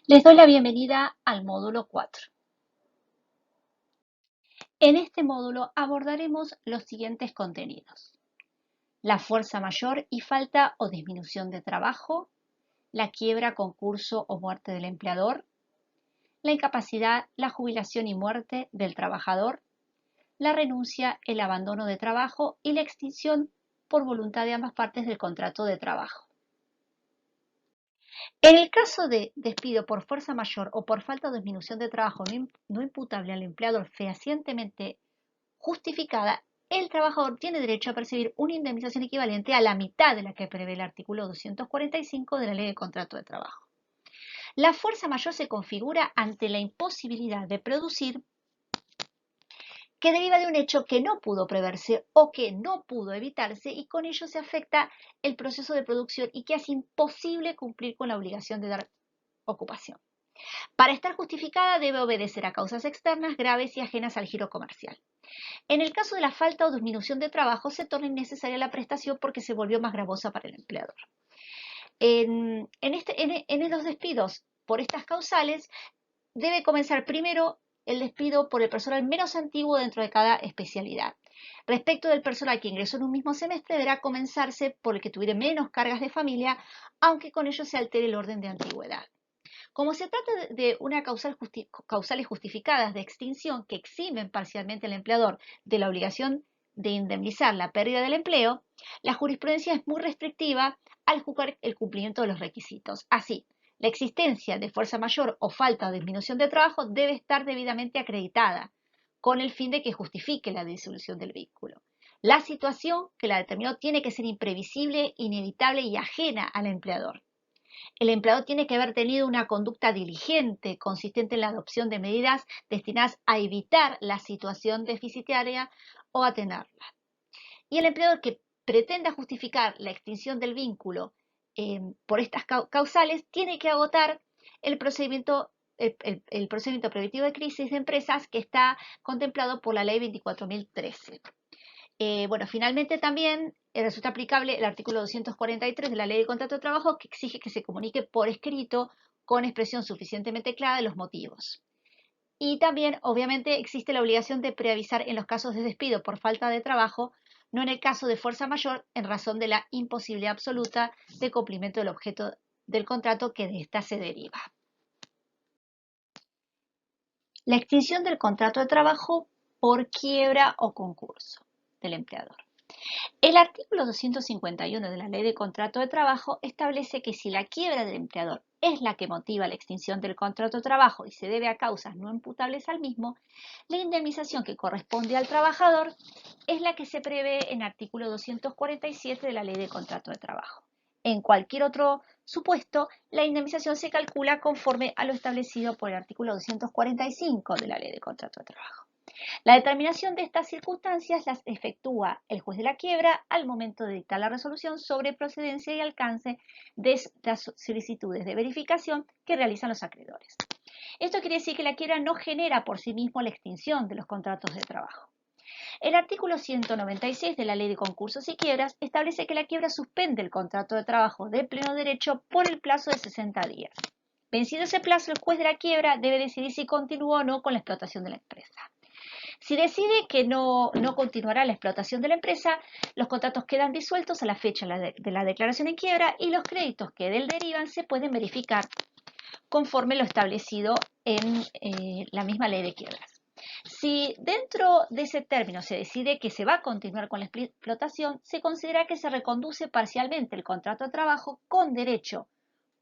Les doy la bienvenida al módulo 4. En este módulo abordaremos los siguientes contenidos: la fuerza mayor y falta o disminución de trabajo, la quiebra, concurso o muerte del empleador, la incapacidad, la jubilación y muerte del trabajador, la renuncia, el abandono de trabajo y la extinción por voluntad de ambas partes del contrato de trabajo. En el caso de despido por fuerza mayor o por falta o disminución de trabajo no imputable al empleador fehacientemente justificada, el trabajador tiene derecho a percibir una indemnización equivalente a la mitad de la que prevé el artículo 245 de la Ley de Contrato de Trabajo. La fuerza mayor se configura ante la imposibilidad de producir que deriva de un hecho que no pudo preverse o que no pudo evitarse, y con ello se afecta el proceso de producción y que hace imposible cumplir con la obligación de dar ocupación. Para estar justificada debe obedecer a causas externas graves y ajenas al giro comercial. En el caso de la falta o disminución de trabajo, se torna innecesaria la prestación porque se volvió más gravosa para el empleador. En los despidos por estas causales, debe comenzar primero el despido por el personal menos antiguo dentro de cada especialidad. Respecto del personal que ingresó en un mismo semestre, deberá comenzarse por el que tuviera menos cargas de familia, aunque con ello se altere el orden de antigüedad. Como se trata de una causales justificadas de extinción que eximen parcialmente al empleador de la obligación de indemnizar la pérdida del empleo, la jurisprudencia es muy restrictiva al juzgar el cumplimiento de los requisitos. Así, la existencia de fuerza mayor o falta o disminución de trabajo debe estar debidamente acreditada, con el fin de que justifique la disolución del vínculo. La situación que la determinó tiene que ser imprevisible, inevitable y ajena al empleador. El empleador tiene que haber tenido una conducta diligente, consistente en la adopción de medidas destinadas a evitar la situación deficitaria o atenerla. Y el empleador que pretenda justificar la extinción del vínculo por estas causales tiene que agotar el procedimiento, el procedimiento preventivo de crisis de empresas que está contemplado por la Ley 24.013. Finalmente también resulta aplicable el artículo 243 de la Ley de Contrato de Trabajo, que exige que se comunique por escrito con expresión suficientemente clara de los motivos. Y también, obviamente, existe la obligación de preavisar en los casos de despido por falta de trabajo, no en el caso de fuerza mayor, en razón de la imposibilidad absoluta de cumplimiento del objeto del contrato que de ésta se deriva. La extinción del contrato de trabajo por quiebra o concurso del empleador. El artículo 251 de la Ley de Contrato de Trabajo establece que si la quiebra del empleador es la que motiva la extinción del contrato de trabajo y se debe a causas no imputables al mismo, la indemnización que corresponde al trabajador es la que se prevé en el artículo 247 de la Ley de Contrato de Trabajo. En cualquier otro supuesto, la indemnización se calcula conforme a lo establecido por el artículo 245 de la Ley de Contrato de Trabajo. La determinación de estas circunstancias las efectúa el juez de la quiebra al momento de dictar la resolución sobre procedencia y alcance de las solicitudes de verificación que realizan los acreedores. Esto quiere decir que la quiebra no genera por sí mismo la extinción de los contratos de trabajo. El artículo 196 de la Ley de Concursos y Quiebras establece que la quiebra suspende el contrato de trabajo de pleno derecho por el plazo de 60 días. Vencido ese plazo, el juez de la quiebra debe decidir si continúa o no con la explotación de la empresa. Si decide que no continuará la explotación de la empresa, los contratos quedan disueltos a la fecha de la declaración en quiebra y los créditos que de él derivan se pueden verificar conforme lo establecido en la misma ley de quiebras. Si dentro de ese término se decide que se va a continuar con la explotación, se considera que se reconduce parcialmente el contrato de trabajo con derecho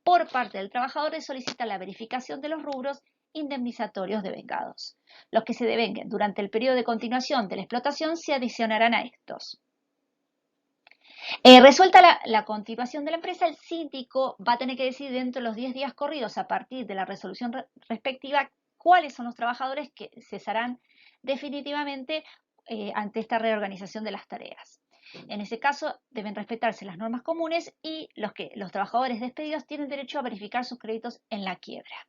por parte del trabajador de solicitar la verificación de los rubros indemnizatorios devengados. Los que se devenguen durante el periodo de continuación de la explotación se adicionarán a estos. Resuelta la continuación de la empresa, el síndico va a tener que decidir dentro de los 10 días corridos a partir de la resolución respectiva cuáles son los trabajadores que cesarán definitivamente ante esta reorganización de las tareas. En ese caso deben respetarse las normas comunes y los trabajadores despedidos tienen derecho a verificar sus créditos en la quiebra.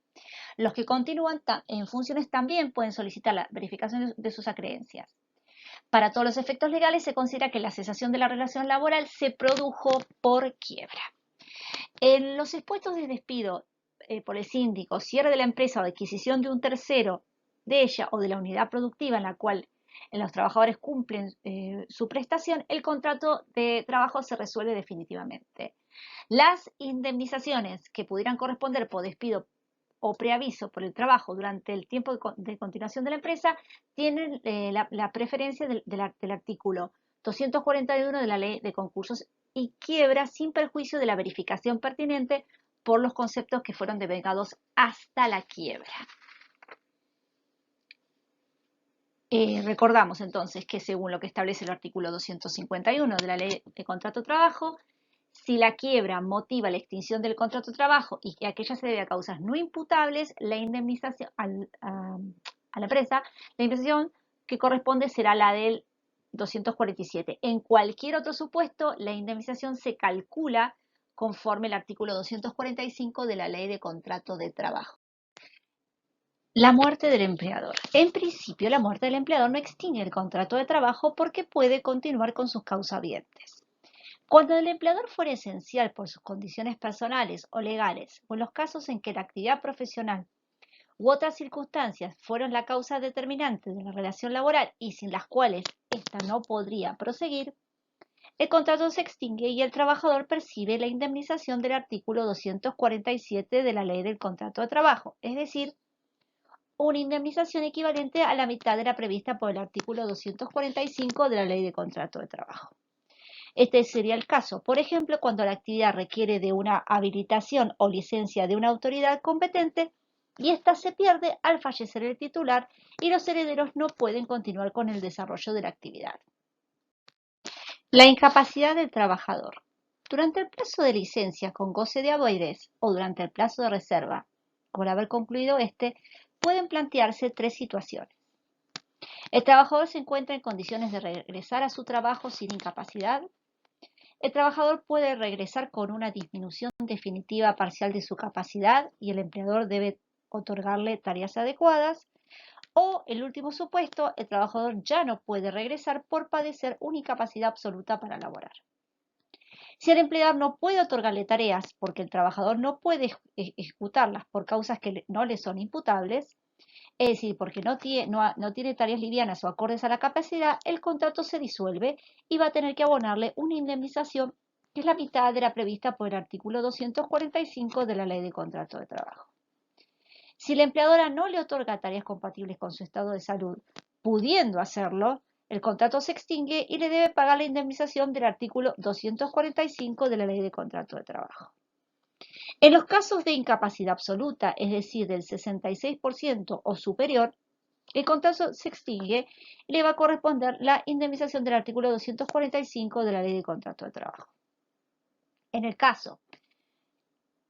Los que continúan en funciones también pueden solicitar la verificación de sus acreencias. Para todos los efectos legales se considera que la cesación de la relación laboral se produjo por quiebra. En los expuestos de despido por el síndico, cierre de la empresa o adquisición de un tercero de ella o de la unidad productiva en la cual los trabajadores cumplen su prestación, el contrato de trabajo se resuelve definitivamente. Las indemnizaciones que pudieran corresponder por despido o preaviso por el trabajo durante el tiempo de continuación de la empresa tienen la preferencia del artículo 241 de la Ley de Concursos y Quiebra sin perjuicio de la verificación pertinente por los conceptos que fueron devengados hasta la quiebra. Recordamos entonces que según lo que establece el artículo 251 de la Ley de Contrato de Trabajo, si la quiebra motiva la extinción del contrato de trabajo y que aquella se debe a causas no imputables, la indemnización a la empresa, la indemnización que corresponde será la del 247. En cualquier otro supuesto, la indemnización se calcula conforme el artículo 245 de la Ley de Contrato de Trabajo. La muerte del empleador. En principio, la muerte del empleador no extingue el contrato de trabajo porque puede continuar con sus causavientes. Cuando el empleador fuera esencial por sus condiciones personales o legales, o en los casos en que la actividad profesional u otras circunstancias fueron la causa determinante de la relación laboral y sin las cuales ésta no podría proseguir, el contrato se extingue y el trabajador percibe la indemnización del artículo 247 de la Ley del Contrato de Trabajo, es decir, una indemnización equivalente a la mitad de la prevista por el artículo 245 de la Ley de Contrato de Trabajo. Este sería el caso, por ejemplo, cuando la actividad requiere de una habilitación o licencia de una autoridad competente y ésta se pierde al fallecer el titular y los herederos no pueden continuar con el desarrollo de la actividad. La incapacidad del trabajador. Durante el plazo de licencia con goce de haberes o durante el plazo de reserva, por haber concluido este, pueden plantearse tres situaciones. El trabajador se encuentra en condiciones de regresar a su trabajo sin incapacidad. El trabajador puede regresar con una disminución definitiva parcial de su capacidad y el empleador debe otorgarle tareas adecuadas. O, el último supuesto, el trabajador ya no puede regresar por padecer una incapacidad absoluta para laborar. Si el empleador no puede otorgarle tareas porque el trabajador no puede ejecutarlas por causas que no le son imputables, es decir, porque no tiene tareas livianas o acordes a la capacidad, el contrato se disuelve y va a tener que abonarle una indemnización que es la mitad de la prevista por el artículo 245 de la Ley de Contrato de Trabajo. Si la empleadora no le otorga tareas compatibles con su estado de salud, pudiendo hacerlo, el contrato se extingue y le debe pagar la indemnización del artículo 245 de la Ley de Contrato de Trabajo. En los casos de incapacidad absoluta, es decir, del 66% o superior, el contrato se extingue y le va a corresponder la indemnización del artículo 245 de la Ley de Contrato de Trabajo. En el caso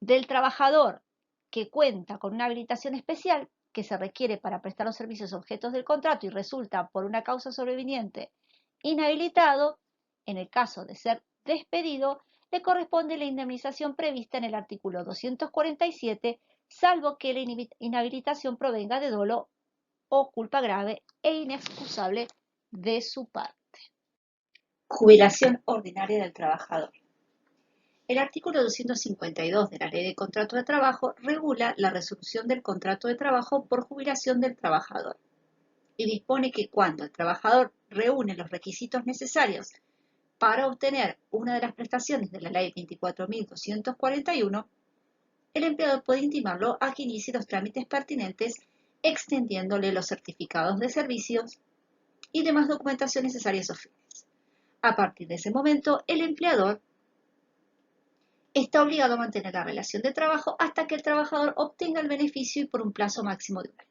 del trabajador que cuenta con una habilitación especial que se requiere para prestar los servicios objetos del contrato y resulta por una causa sobreviniente inhabilitado, en el caso de ser despedido, le corresponde la indemnización prevista en el artículo 247, salvo que la inhabilitación provenga de dolo o culpa grave e inexcusable de su parte. Jubilación ordinaria del trabajador. El artículo 252 de la Ley de Contrato de Trabajo regula la resolución del contrato de trabajo por jubilación del trabajador y dispone que cuando el trabajador reúne los requisitos necesarios para obtener una de las prestaciones de la Ley 24.241, el empleador puede intimarlo a que inicie los trámites pertinentes extendiéndole los certificados de servicios y demás documentación necesarias a sus fines. A partir de ese momento, el empleador está obligado a mantener la relación de trabajo hasta que el trabajador obtenga el beneficio y por un plazo máximo de un año.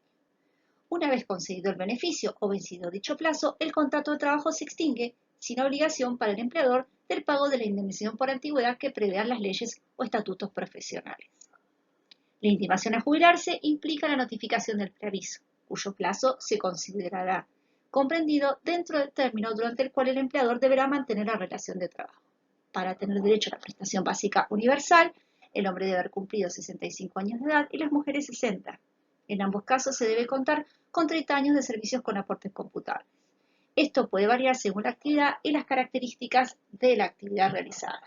Una vez conseguido el beneficio o vencido dicho plazo, el contrato de trabajo se extingue sin obligación para el empleador del pago de la indemnización por antigüedad que prevean las leyes o estatutos profesionales. La intimación a jubilarse implica la notificación del preaviso, cuyo plazo se considerará comprendido dentro del término durante el cual el empleador deberá mantener la relación de trabajo. Para tener derecho a la prestación básica universal, el hombre debe haber cumplido 65 años de edad y las mujeres 60. En ambos casos se debe contar con 30 años de servicios con aportes computables. Esto puede variar según la actividad y las características de la actividad realizada.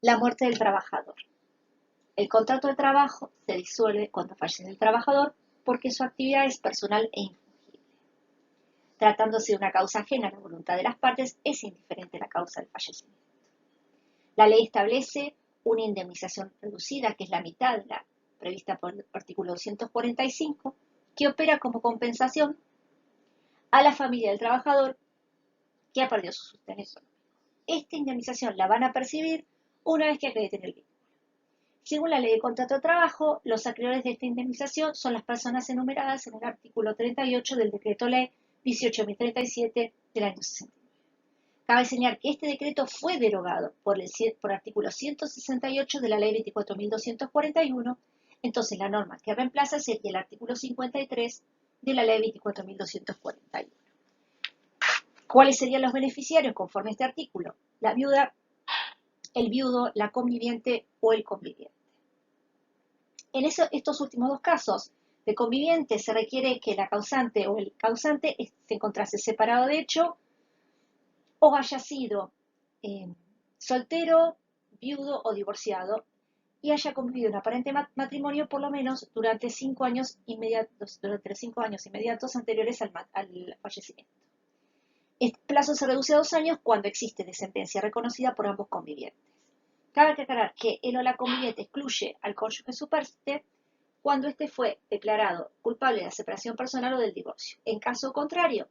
La muerte del trabajador. El contrato de trabajo se disuelve cuando fallece el trabajador porque su actividad es personal e infungible. Tratándose de una causa ajena a la voluntad de las partes, es indiferente la causa del fallecimiento. La ley establece una indemnización reducida, que es la mitad de la prevista por el artículo 245, que opera como compensación a la familia del trabajador que ha perdido su sustento económico. Esta indemnización la van a percibir una vez que acrediten el vínculo. Según la Ley de Contrato de Trabajo, los acreedores de esta indemnización son las personas enumeradas en el artículo 38 del Decreto Ley 18.037 del año 69. Cabe señalar que este decreto fue derogado por el artículo 168 de la Ley 24.241, entonces la norma que reemplaza sería el artículo 53 de la Ley 24.241. ¿Cuáles serían los beneficiarios conforme a este artículo? La viuda, el viudo, la conviviente o el conviviente. En estos últimos dos casos de conviviente se requiere que la causante o el causante se encontrase separado de hecho o haya sido soltero, viudo o divorciado y haya convivido en aparente matrimonio por lo menos durante los 5 años inmediatos anteriores al fallecimiento. Este plazo se reduce a 2 años cuando existe descendencia reconocida por ambos convivientes. Cabe aclarar que el o la conviviente excluye al cónyuge superste cuando éste fue declarado culpable de la separación personal o del divorcio. En caso contrario,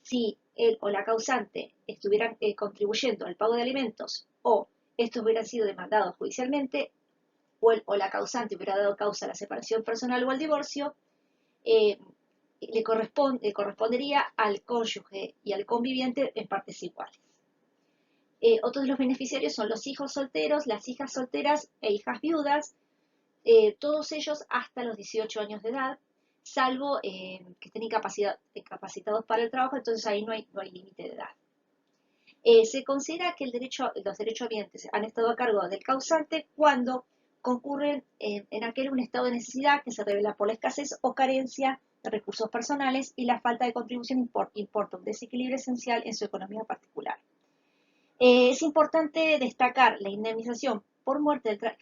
si él o la causante estuvieran contribuyendo al pago de alimentos o estos hubieran sido demandados judicialmente o él o la causante hubiera dado causa a la separación personal o al divorcio, le correspondería al cónyuge y al conviviente en partes iguales. Otros de los beneficiarios son los hijos solteros, las hijas solteras e hijas viudas, todos ellos hasta los 18 años de edad, salvo que estén incapacitados para el trabajo, entonces ahí no hay límite de edad. Se considera que los derechohabientes han estado a cargo del causante cuando concurren en aquel un estado de necesidad que se revela por la escasez o carencia de recursos personales y la falta de contribución importa un desequilibrio esencial en su economía particular. Es importante destacar la indemnización por muerte esta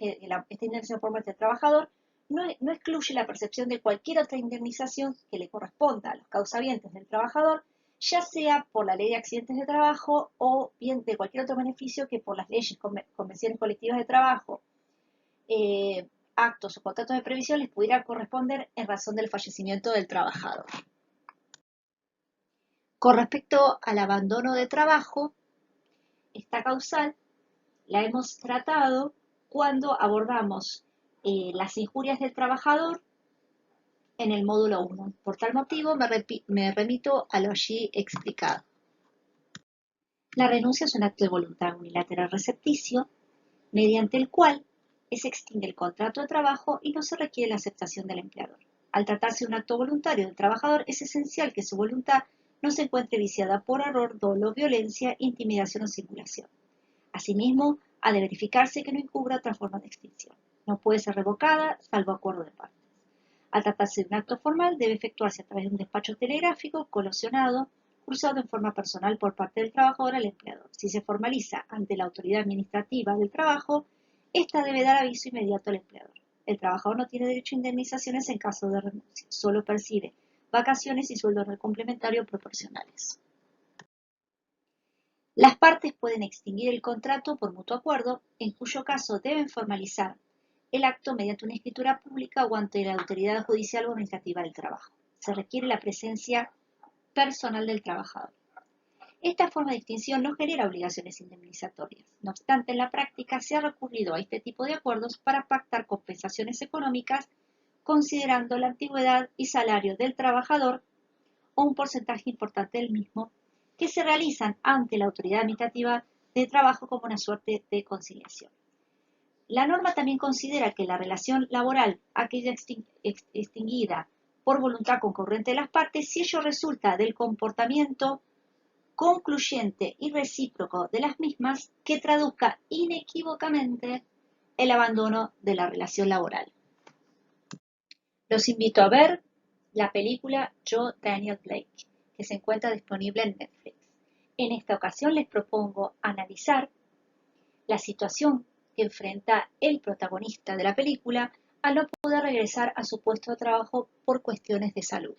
indemnización por muerte del trabajador no excluye la percepción de cualquier otra indemnización que le corresponda a los causavientes del trabajador, ya sea por la ley de accidentes de trabajo o bien de cualquier otro beneficio que por las leyes, convenciones colectivas de trabajo, actos o contratos de previsión les pudiera corresponder en razón del fallecimiento del trabajador. Con respecto al abandono de trabajo, esta causal la hemos tratado cuando abordamos las injurias del trabajador en el módulo 1. Por tal motivo me remito a lo allí explicado. La renuncia es un acto de voluntad unilateral recepticio mediante el cual se extingue el contrato de trabajo y no se requiere la aceptación del empleador. Al tratarse de un acto voluntario del trabajador, es esencial que su voluntad no se encuentre viciada por error, dolo, violencia, intimidación o simulación. Asimismo, ha de verificarse que no encubra otra forma de extinción. No puede ser revocada, salvo acuerdo de partes. Al tratarse de un acto formal, debe efectuarse a través de un despacho telegráfico, colacionado, cursado en forma personal por parte del trabajador al empleador. Si se formaliza ante la autoridad administrativa del trabajo, ésta debe dar aviso inmediato al empleador. El trabajador no tiene derecho a indemnizaciones en caso de renuncia, solo percibe vacaciones y sueldo complementario proporcionales. Las partes pueden extinguir el contrato por mutuo acuerdo, en cuyo caso deben formalizar el acto mediante una escritura pública o ante la autoridad judicial o administrativa del trabajo. Se requiere la presencia personal del trabajador. Esta forma de extinción no genera obligaciones indemnizatorias. No obstante, en la práctica se ha recurrido a este tipo de acuerdos para pactar compensaciones económicas considerando la antigüedad y salario del trabajador o un porcentaje importante del mismo que se realizan ante la autoridad administrativa de trabajo como una suerte de conciliación. La norma también considera que la relación laboral ha quedado extinguida por voluntad concurrente de las partes si ello resulta del comportamiento concluyente y recíproco de las mismas que traduzca inequívocamente el abandono de la relación laboral. Los invito a ver la película Yo, Daniel Blake, que se encuentra disponible en Netflix. En esta ocasión les propongo analizar la situación que enfrenta el protagonista de la película al no poder regresar a su puesto de trabajo por cuestiones de salud.